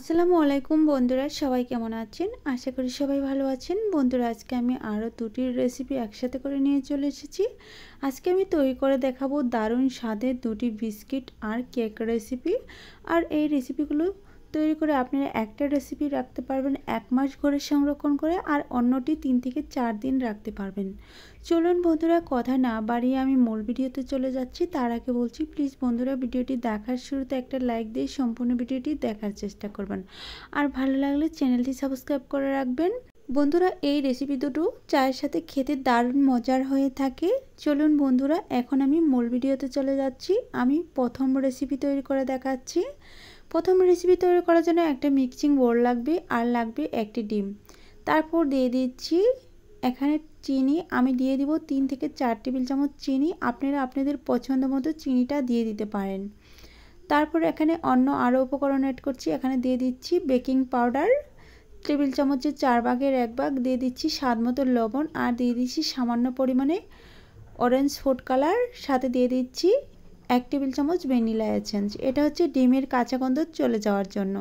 আসসালামু আলাইকুম বন্ধুরা, সবাই কেমন আছেন? আশা করি সবাই ভালো আছেন। বন্ধুরা, আজকে আমি আরও দুটির রেসিপি একসাথে করে নিয়ে চলে এসেছি। আজকে আমি তৈরি করে দেখাবো দারুণ স্বাদের দুটি বিস্কিট আর কেক রেসিপি। আর এই রেসিপিগুলো তৈরি করে আপনারা একটা রেসিপি রাখতে পারবেন 1 মাস ঘরে সংরক্ষণ করে, আর অন্যটি 3 থেকে 4 দিন রাখতে পারবেন। চলুন বন্ধুরা, কথা না বাড়িয়ে আমি মূল ভিডিওতে চলে যাচ্ছি। তার আগে বলছি, প্লিজ বন্ধুরা, ভিডিওটি দেখার শুরুতে একটা লাইক দিয়ে সম্পূর্ণ ভিডিওটি দেখার চেষ্টা করবেন, আর ভালো লাগলে চ্যানেলটি সাবস্ক্রাইব করে রাখবেন। বন্ধুরা, এই রেসিপি দুটো চায়ের সাথে খেতে দারুণ মজার হয়ে থাকে। চলুন বন্ধুরা, এখন আমি মূল ভিডিওতে চলে যাচ্ছি। আমি প্রথম রেসিপি তৈরি করে দেখাচ্ছি। প্রথম রেসিপি তৈরি করার জন্য একটা মিক্সিং বোল লাগবে, আর লাগবে একটি ডিম। তারপর দিয়ে দিচ্ছি এখানে চিনি। আমি দিয়ে দিব 3 থেকে 4 টেবিল চামচ চিনি। আপনারা আপনাদের পছন্দ মতো চিনিটা দিয়ে দিতে পারেন। তারপর এখানে অন্য আরও উপকরণ অ্যাড করছি। এখানে দিয়ে দিচ্ছি বেকিং পাউডার, টেবিল চামচের 4 ভাগের 1 ভাগ। দিয়ে দিচ্ছি স্বাদ মতো লবণ, আর দিয়ে দিচ্ছি সামান্য পরিমাণে অরেঞ্জ ফুড কালার। সাথে দিয়ে দিচ্ছি 1 টেবিল চামচ ভ্যানিলা এসেন্স। এটা হচ্ছে ডিমের কাঁচা গন্ধ চলে যাওয়ার জন্য।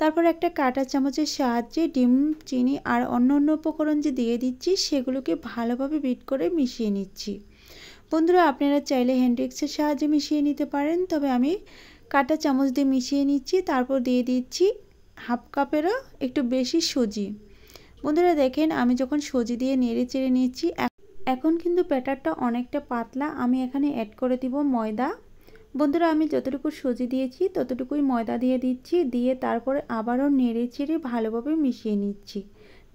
তারপর একটা কাঁটা চামচের সাহায্যে ডিম, চিনি আর অন্য উপকরণ যে দিয়ে দিচ্ছি সেগুলোকে ভালোভাবে বিট করে মিশিয়ে নিচ্ছি। বন্ধুরা, আপনারা চাইলে হ্যান্ড উইক্সের সাহায্যে মিশিয়ে নিতে পারেন, তবে আমি কাঁটা চামচ দিয়ে মিশিয়ে নিচ্ছি। তারপর দিয়ে দিচ্ছি হাফ কাপেরও একটু বেশি সুজি। বন্ধুরা দেখেন, আমি যখন সুজি দিয়ে নেড়ে চেড়ে নিচ্ছি, এখন কিন্তু ব্যাটারটা অনেকটা পাতলা। আমি এখানে অ্যাড করে দিব ময়দা। বন্ধুরা, আমি যতটুকু সুজি দিয়েছি ততটুকুই ময়দা দিয়ে দিচ্ছি। দিয়ে তারপরে আবারও নেড়ে চেড়ে ভালোভাবে মিশিয়ে নিচ্ছি।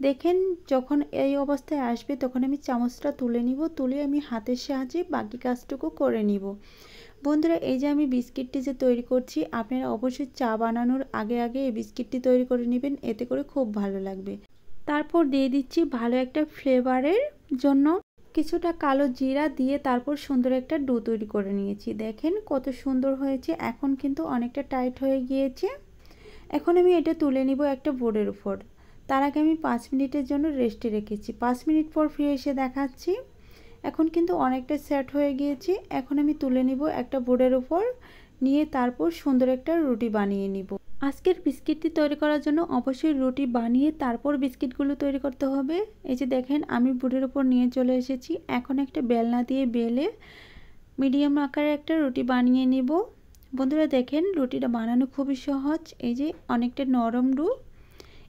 দেখেন, যখন এই অবস্থায় আসবে তখন আমি চামচটা তুলে নিব। তুলে আমি হাতের সাহায্যে বাকি কাজটুকু করে নিব। বন্ধুরা, এই যে আমি বিস্কিটটি যে তৈরি করছি, আপনারা অবশ্যই চা বানানোর আগে আগে এই বিস্কিটটি তৈরি করে নেবেন, এতে করে খুব ভালো লাগবে। তারপর দিয়ে দিচ্ছি ভালো একটা ফ্লেভারের জন্য কিছুটা কালো জিরা দিয়ে তারপর সুন্দর একটা ডো তৈরি করে নিয়েছি। দেখেন কত সুন্দর হয়েছে। এখন কিন্তু অনেকটা টাইট হয়ে গিয়েছে। এখন আমি এটা তুলে নিব একটা বোর্ডের উপর। তার আগে আমি 5 মিনিটের জন্য রেস্টে রেখেছি। 5 মিনিট পর ফিরে এসে দেখাচ্ছি। এখন কিন্তু অনেকটা সেট হয়ে গিয়েছে। এখন আমি তুলে নিব একটা বোর্ডের উপর, নিয়ে তারপর সুন্দর একটা রুটি বানিয়ে নিব। আজকের বিস্কিটটি তৈরি করার জন্য অবশ্যই রুটি বানিয়ে তারপর বিস্কিটগুলো তৈরি করতে হবে। এই যে দেখেন, আমি বোর্ডের উপর নিয়ে চলে এসেছি। এখন একটা বেলনা দিয়ে বেলে মিডিয়াম আকারে একটা রুটি বানিয়ে নিব। বন্ধুরা দেখেন, রুটিটা বানানো খুবই সহজ। এই যে অনেকটা নরম ডো,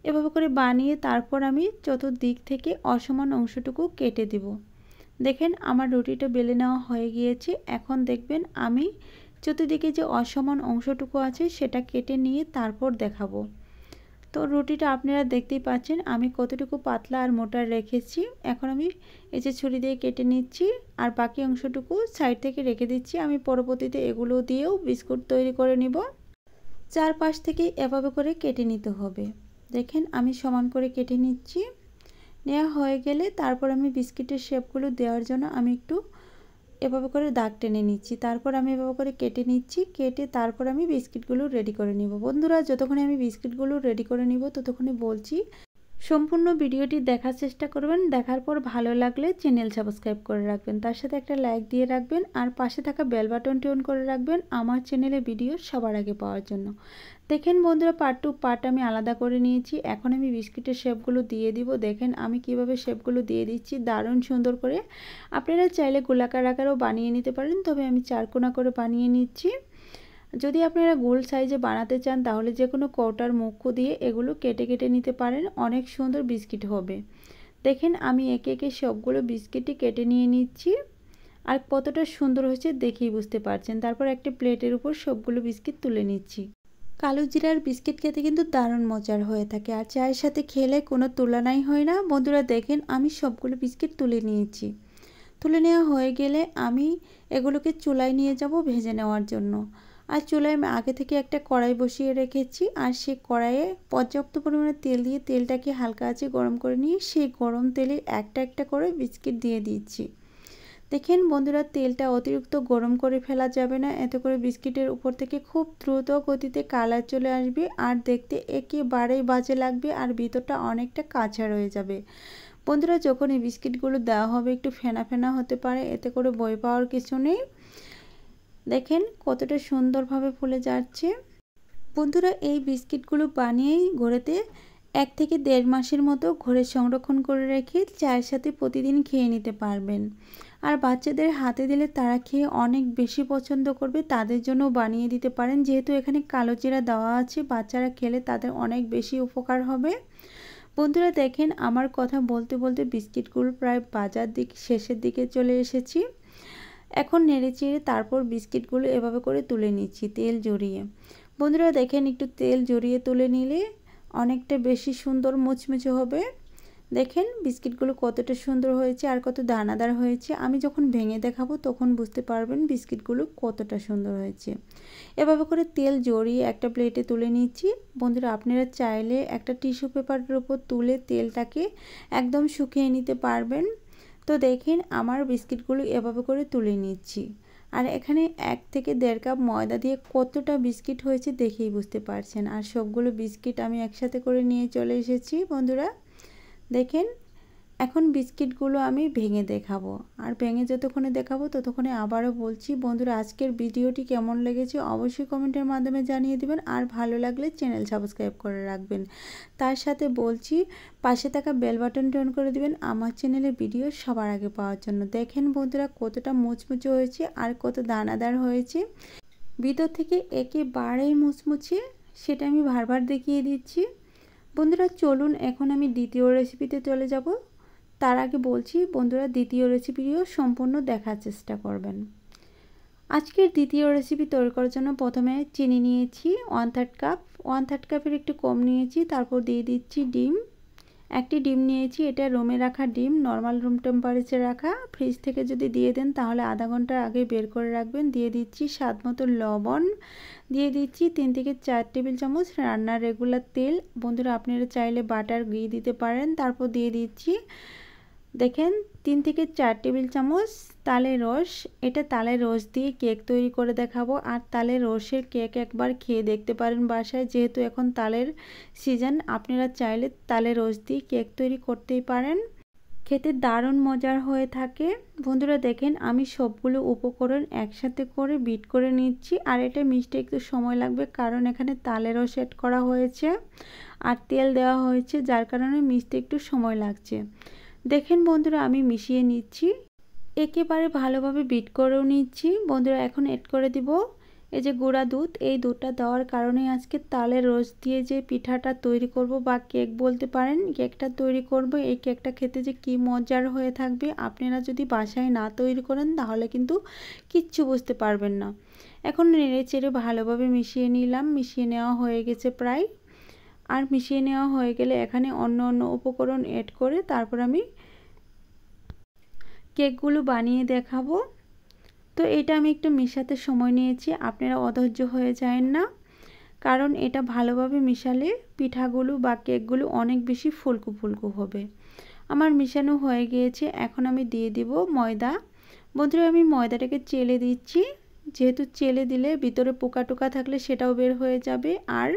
এভাবে করে বানিয়ে তারপর আমি চতুর্দিক থেকে অসমান অংশটুকু কেটে দিব। দেখেন, আমার রুটিটা বেলে নেওয়া হয়ে গিয়েছে। এখন দেখবেন আমি চতুর্দিকে যে অসমান অংশটুকু আছে সেটা কেটে নিয়ে তারপর দেখাবো। তো রুটিটা আপনারা দেখতেই পাচ্ছেন আমি কতটুকু পাতলা আর মোটা রেখেছি। এখন আমি এই যে ছুরি দিয়ে কেটে নিচ্ছি, আর বাকি অংশটুকু সাইড থেকে রেখে দিচ্ছি। আমি পরবর্তীতে এগুলো দিয়েও বিস্কুট তৈরি করে নিব। চারপাশ থেকে এভাবে করে কেটে নিতে হবে। দেখেন, আমি সমান করে কেটে নিচ্ছি। নেওয়া হয়ে গেলে তারপর আমি বিস্কিটের শেপগুলো দেওয়ার জন্য আমি একটু এভাবে করে দাগ টেনে নিচ্ছি। তারপর আমি এভাবে করে কেটে নিচ্ছি। কেটে তারপর আমি বিস্কিটগুলো রেডি করে নিব। বন্ধুরা, যতক্ষণে আমি বিস্কিটগুলো রেডি করে নিব ততক্ষণে বলছি সম্পূর্ণ ভিডিওটি দেখার চেষ্টা করবেন। দেখার পর ভালো লাগলে চ্যানেল সাবস্ক্রাইব করে রাখবেন, তার সাথে একটা লাইক দিয়ে রাখবেন, আর পাশে থাকা বেল বাটনটি অন করে রাখবেন আমার চ্যানেলে ভিডিও সবার আগে পাওয়ার জন্য। দেখেন বন্ধুরা, পার্ট টু পার্ট আমি আলাদা করে নিয়েছি। এখন আমি বিস্কিটের শেপগুলো দিয়ে দিব। দেখেন আমি কিভাবে শেপগুলো দিয়ে দিচ্ছি দারুণ সুন্দর করে। আপনারা চাইলে গোলাকার আকারেও বানিয়ে নিতে পারেন, তবে আমি চারকোনা করে বানিয়ে নিচ্ছি। যদি আপনারা গোল সাইজে বানাতে চান তাহলে যে কোনো কৌটার মুখ দিয়ে এগুলো কেটে কেটে নিতে পারেন, অনেক সুন্দর বিস্কিট হবে। দেখেন, আমি একে একে সবগুলো বিস্কিটই কেটে নিয়ে নিচ্ছি, আর কতটা সুন্দর হয়েছে দেখেই বুঝতে পারছেন। তারপর একটা প্লেটের উপর সবগুলো বিস্কিট তুলে নিচ্ছি। কালো জিরার বিস্কিট খেতে কিন্তু দারুণ মজার হয়ে থাকে, আর চায়ের সাথে খেলে কোনো তুলনাই হয় না। বন্ধুরা দেখেন, আমি সবগুলো বিস্কিট তুলে নিয়েছি। তুলে নেওয়া হয়ে গেলে আমি এগুলোকে চুলায় নিয়ে যাব ভেজে নেওয়ার জন্য। আর চুলায় আমি আগে থেকে একটা কড়াই বসিয়ে রেখেছি, আর সেই কড়াইয়ে পর্যাপ্ত পরিমাণে তেল দিয়ে তেলটাকে হালকা আঁচে গরম করে নিয়ে সেই গরম তেলে একটা একটা করে বিস্কিট দিয়ে দিচ্ছি। দেখেন বন্ধুরা, তেলটা অতিরিক্ত গরম করে ফেলা যাবে না, এতে করে বিস্কিটের উপর থেকে খুব দ্রুত গতিতে কালার চলে আসবে, আর দেখতে একেবারেই বাজে লাগবে, আর ভিতরটা অনেকটা কাঁচা রয়ে যাবে। বন্ধুরা, যখন এই বিস্কিটগুলো দেওয়া হবে একটু ফেনা ফেনা হতে পারে, এতে করে ভয় পাওয়ার কিছু নেই। দেখেন কতটা সুন্দরভাবে ফুলে যাচ্ছে। বন্ধুরা এই বিস্কিটগুলো বানিয়েই ঘরেতে 1 থেকে 1.5 মাসের মতো ঘরে সংরক্ষণ করে রেখে চায়ের সাথে প্রতিদিন খেয়ে নিতে পারবেন। আর বাচ্চাদের হাতে দিলে তারা খেয়ে অনেক বেশি পছন্দ করবে, তাদের জন্য বানিয়ে দিতে পারেন। যেহেতু এখানে কালো জিরা দেওয়া আছে, বাচ্চারা খেলে তাদের অনেক বেশি উপকার হবে। বন্ধুরা দেখেন আমার কথা বলতে বলতে বিস্কিটগুলো প্রায় বাজার দিকে শেষের দিকে চলে এসেছি। এখন নেড়েচেড়ে তারপর বিস্কিটগুলো এভাবে করে তুলে নিচ্ছি তেল জড়িয়ে। বন্ধুরা দেখেন একটু তেল জড়িয়ে তুলে নিলে অনেকটা বেশি সুন্দর মুচমুচে হবে। দেখেন বিস্কিটগুলো কতটা সুন্দর হয়েছে আর কত দানাদার হয়েছে। আমি যখন ভেঙে দেখাবো তখন বুঝতে পারবেন বিস্কিটগুলো কতটা সুন্দর হয়েছে। এভাবে করে তেল জড়িয়ে একটা প্লেটে তুলে নিচ্ছি। বন্ধুরা আপনারা চাইলে একটা টিস্যু পেপারের উপর তুলে তেলটাকে একদম শুকিয়ে নিতে পারবেন। তো দেখেন আমার বিস্কিটগুলো এভাবে করে তুলে নিচ্ছি। আর এখানে 1 থেকে 1.5 কাপ ময়দা দিয়ে কতটা বিস্কিট হয়েছে দেখেই বুঝতে পারছেন। আর সবগুলো বিস্কিট আমি একসাথে করে নিয়ে চলে এসেছি। বন্ধুরা দেখেন এখন বিস্কিটগুলো আমি ভেঙে দেখাবো। আর ভেঙে যতক্ষণে দেখাবো ততক্ষণে আবারও বলছি, বন্ধুরা আজকের ভিডিওটি কেমন লেগেছে অবশ্যই কমেন্টের মাধ্যমে জানিয়ে দিবেন। আর ভালো লাগলে চ্যানেল সাবস্ক্রাইব করে রাখবেন। তার সাথে বলছি পাশে থাকা বেল বাটনটি অন করে দিবেন আমার চ্যানেলের ভিডিও সবার আগে পাওয়ার জন্য। দেখেন বন্ধুরা কতটা মুচমুচে হয়েছে আর কত দানাদার হয়েছে, ভিতর থেকে একেবারেই মুচমুচে, সেটা আমি বারবার দেখিয়ে দিচ্ছি। বন্ধুরা চলুন এখন আমি দ্বিতীয় রেসিপিতে চলে যাব। তার আগে বলছি বন্ধুরা দ্বিতীয় রেসিপিও সম্পূর্ণ দেখার চেষ্টা করবেন। আজকের দ্বিতীয় রেসিপি তৈরি করার জন্য প্রথমে চিনি নিয়েছি 1/3 কাপ, 1/3 কাপের একটু কম নিয়েছি। তারপর দিয়ে দিচ্ছি ডিম, একটি ডিম নিয়েছি। এটা রুমে রাখা ডিম, নর্মাল রুম টেম্পারেচারে রাখা। ফ্রিজ থেকে যদি দিয়ে দেন তাহলে আধা ঘন্টা আগে বের করে রাখবেন। দিয়ে দিচ্ছি স্বাদ মতো লবণ, দিয়ে দিচ্ছি 3 থেকে 4 টেবিল চামচ রান্নার রেগুলার তেল। বন্ধুরা আপনারা চাইলে বাটার ঘি দিতে পারেন। তারপর দিয়ে দিচ্ছি দেখেন 3 থেকে 4 টেবিল চামচ তালের রস। এটা তালের রস দিয়ে কেক তৈরি করে দেখাবো। আর তালের রসের কেক একবার খেয়ে দেখতে পারেন বাসায়, যেহেতু এখন তালের সিজন। আপনারা চাইলে তালের রস দিয়ে কেক তৈরি করতেই পারেন, খেতে দারুণ মজার হয়ে থাকে। বন্ধুরা দেখেন আমি সবগুলো উপকরণ একসাথে করে বিট করে নিচ্ছি। আর এটা মিষ্টি একটু সময় লাগবে, কারণ এখানে তালের রস অ্যাড করা হয়েছে আর তেল দেওয়া হয়েছে, যার কারণে মিষ্টি একটু সময় লাগছে। দেখেন বন্ধুরা আমি মিশিয়ে নিচ্ছি, একেবারে ভালোভাবে বিট করেও নিচ্ছি। বন্ধুরা এখন অ্যাড করে দিব এই যে গুঁড়া দুধ। এই দুধটা দেওয়ার কারণে আজকে তালের রস দিয়ে যে পিঠাটা তৈরি করব বা কেক বলতে পারেন, কেকটা তৈরি করব, এই কেকটা খেতে যে কি মজার হয়ে থাকবে, আপনারা যদি বাসায় না তৈরি করেন তাহলে কিন্তু কিচ্ছু বুঝতে পারবেন না। এখন নেড়ে চেড়ে ভালোভাবে মিশিয়ে নিলাম, মিশিয়ে নেওয়া হয়ে গেছে প্রায়। আর মিশিয়ে নেওয়া হয়ে গেলে এখানে অন্য অন্য উপকরণ অ্যাড করে তারপর আমি কেকগুলো বানিয়ে দেখাবো। তো এটা আমি একটু মেশাতে সময় নিয়েছি, আপনারা অধৈর্য হয়ে যায়েন না, কারণ এটা ভালোভাবে মিশালে পিঠাগুলো বা কেকগুলো অনেক বেশি ফুলকো ফুলকো হবে। আমার মিশানো হয়ে গিয়েছে, এখন আমি দিয়ে দিব ময়দা। বন্ধুরা আমি ময়দাটাকে চেলে দিচ্ছি, যেহেতু চেলে দিলে ভিতরে পোকা টোকা থাকলে সেটাও বের হয়ে যাবে। আর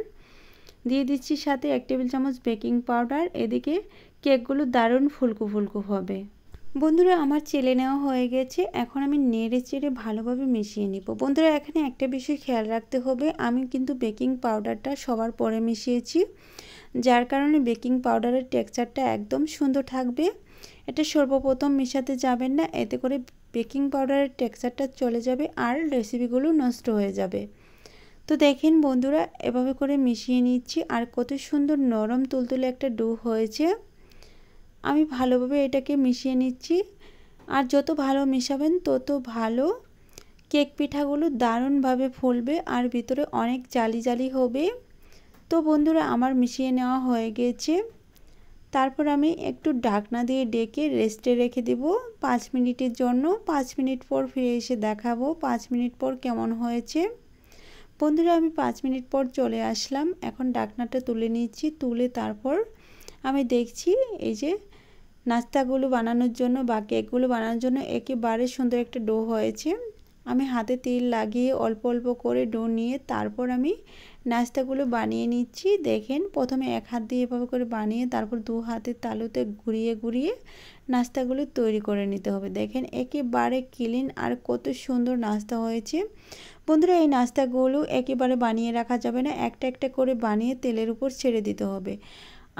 দিয়ে দিচ্ছি সাথে 1 টেবিল চামচ বেকিং পাউডার। এদিকে কেকগুলো দারুণ ফুলকো ফুলকো হবে। বন্ধুরা আমার চেলে নেওয়া হয়ে গেছে, এখন আমি নেড়ে চেড়ে ভালোভাবে মিশিয়ে নিব। বন্ধুরা এখানে একটা বিষয় খেয়াল রাখতে হবে, আমি কিন্তু বেকিং পাউডারটা সবার পরে মিশিয়েছি, যার কারণে বেকিং পাউডারের টেক্সচারটা একদম সুন্দর থাকবে। এটা সর্বপ্রথম মেশাতে যাবেন না, এতে করে বেকিং পাউডারের টেক্সচারটা চলে যাবে আর রেসিপিগুলো নষ্ট হয়ে যাবে। তো দেখেন বন্ধুরা এভাবে করে মিশিয়ে নিচ্ছি, আর কত সুন্দর নরম তুলতুলে একটা ডো হয়েছে। আমি ভালোভাবে এটাকে মিশিয়ে নিচ্ছি, আর যত ভালো মেশাবেন তত ভালো কেক পিঠাগুলো দারুণভাবে ফুলবে আর ভিতরে অনেক জালি জালি হবে। তো বন্ধুরা আমার মিশিয়ে নেওয়া হয়ে গেছে, তারপর আমি একটু ঢাকনা দিয়ে ডেকে রেস্টে রেখে দেব 5 মিনিটের জন্য। 5 মিনিট পর ফিরে এসে দেখাবো 5 মিনিট পর কেমন হয়েছে। বন্ধুরা আমি 5 মিনিট পর চলে আসলাম, এখন ঢাকনাটা তুলে নিচ্ছি। তুলে তারপর আমি দেখছি এই যে নাস্তাগুলো বানানোর জন্য বা কেকগুলো বানানোর জন্য একেবারে সুন্দর একটা ডো হয়েছে। আমি হাতে তেল লাগিয়ে অল্প অল্প করে ডো নিয়ে তারপর আমি নাস্তাগুলো বানিয়ে নিচ্ছি। দেখেন প্রথমে এক হাত দিয়ে এভাবে করে বানিয়ে তারপর দু হাতের তালুতে ঘুরিয়ে ঘুরিয়ে নাস্তাগুলো তৈরি করে নিতে হবে। দেখেন একেবারে ক্লিন আর কত সুন্দর নাস্তা হয়েছে। বন্ধুরা এই নাস্তাগুলো একেবারে বানিয়ে রাখা যাবে না, একটা একটা করে বানিয়ে তেলের উপর ছেড়ে দিতে হবে।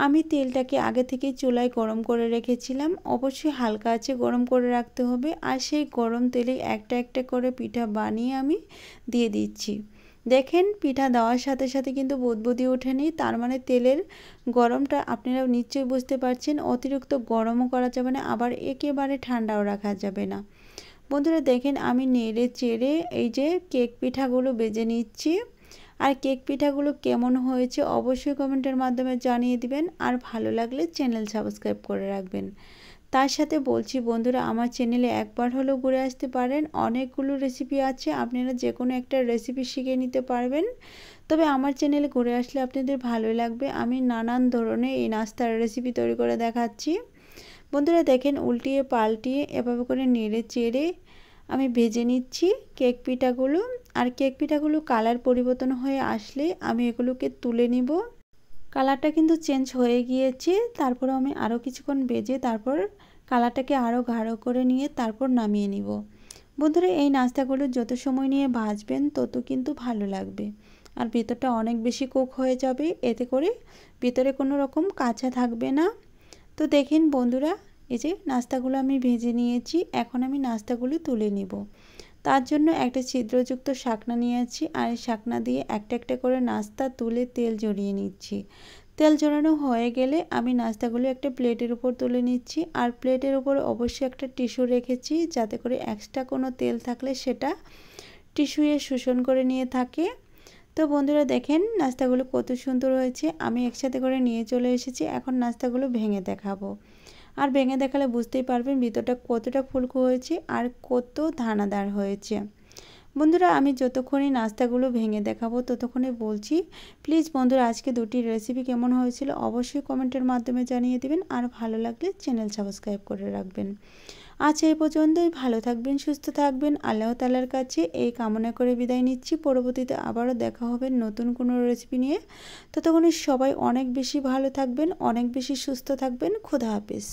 আমি তেলটাকে আগে থেকে চুলায় গরম করে রেখেছিলাম, অবশ্যই হালকা আঁচে গরম করে রাখতে হবে। আর সেই গরম তেলে একটা একটা করে পিঠা বানিয়ে আমি দিয়ে দিচ্ছি। দেখেন পিঠা দেওয়ার সাথে সাথে কিন্তু বুদবুদি ওঠেনি, তার মানে তেলের গরমটা আপনারা নিশ্চয়ই বুঝতে পারছেন। অতিরিক্ত গরমও করা যাবে না, আবার একেবারে ঠান্ডাও রাখা যাবে না। বন্ধুরা দেখেন আমি নেড়ে চেড়ে এই যে কেক পিঠাগুলো বেজে নিচ্ছি। আর কেক পিঠাগুলো কেমন হয়েছে অবশ্যই কমেন্টের মাধ্যমে জানিয়ে দিবেন। আর ভালো লাগলে চ্যানেল সাবস্ক্রাইব করে রাখবেন। তার সাথে বলছি বন্ধুরা আমার চ্যানেলে একবার হলেও ঘুরে আসতে পারেন, অনেকগুলো রেসিপি আছে, আপনারা যে কোনো একটা রেসিপি শিখে নিতে পারবেন। তবে আমার চ্যানেলে ঘুরে আসলে আপনাদের ভালোই লাগবে, আমি নানান ধরনের এই নাস্তার রেসিপি তৈরি করে দেখাচ্ছি। বন্ধুরা দেখেন উল্টিয়ে পাল্টিয়ে এভাবে করে নেড়ে চেড়ে আমি ভেজে নিচ্ছি কেক পিঠাগুলো। আর কেক পিঠাগুলো কালার পরিবর্তন হয়ে আসলে আমি এগুলোকে তুলে নিব। কালারটা কিন্তু চেঞ্জ হয়ে গিয়েছে, তারপর আমি আরও কিছুক্ষণ ভেজে তারপর কালারটাকে আরও গাঢ় করে নিয়ে তারপর নামিয়ে নিব। বন্ধুরা এই নাস্তাগুলো যত সময় নিয়ে ভাজবেন তত কিন্তু ভালো লাগবে, আর ভেতরটা অনেক বেশি কুক হয়ে যাবে, এতে করে ভেতরে কোনো রকম কাঁচা থাকবে না। তো দেখেন বন্ধুরা এই যে নাস্তাগুলো আমি ভেজে নিয়েছি, এখন আমি নাস্তাগুলো তুলে নিব। তার জন্য একটা ছিদ্রযুক্ত শাকনা নিয়েছি, আর এই শাকনা দিয়ে একটা একটা করে নাস্তা তুলে তেল জড়িয়ে নিচ্ছি। তেল জড়ানো হয়ে গেলে আমি নাস্তাগুলো একটা প্লেটের উপর তুলে নিচ্ছি। আর প্লেটের উপর অবশ্যই একটা টিস্যু রেখেছি, যাতে করে এক্সট্রা কোনো তেল থাকলে সেটা টিস্যুয়ে শোষণ করে নিয়ে থাকে। তো বন্ধুরা দেখেন নাস্তাগুলো কত সুন্দর হয়েছে, আমি একসাথে করে নিয়ে চলে এসেছি। এখন নাস্তাগুলো ভেঙে দেখাবো, আর ভেঙে দেখালে বুঝতেই পারবেন ভিতরটা কতটা ফুলকো হয়েছে আর কত দানাদার হয়েছে। বন্ধুরা আমি যতক্ষণই নাস্তাগুলো ভেঙে দেখাবো ততক্ষণে বলছি প্লিজ বন্ধুরা আজকে দুটি রেসিপি কেমন হয়েছিল অবশ্যই কমেন্টের মাধ্যমে জানিয়ে দিবেন। আর ভালো লাগলে চ্যানেল সাবস্ক্রাইব করে রাখবেন। আজ এই পর্যন্তই, ভালো থাকবেন, সুস্থ থাকবেন, আল্লাহ তাআলার কাছে এই কামনা করে বিদায় নিচ্ছি। পরবর্তীতে আবারও দেখা হবে নতুন কোনো রেসিপি নিয়ে। ততক্ষণে সবাই অনেক বেশি ভালো থাকবেন, অনেক বেশি সুস্থ থাকবেন। খোদা হাফেজ।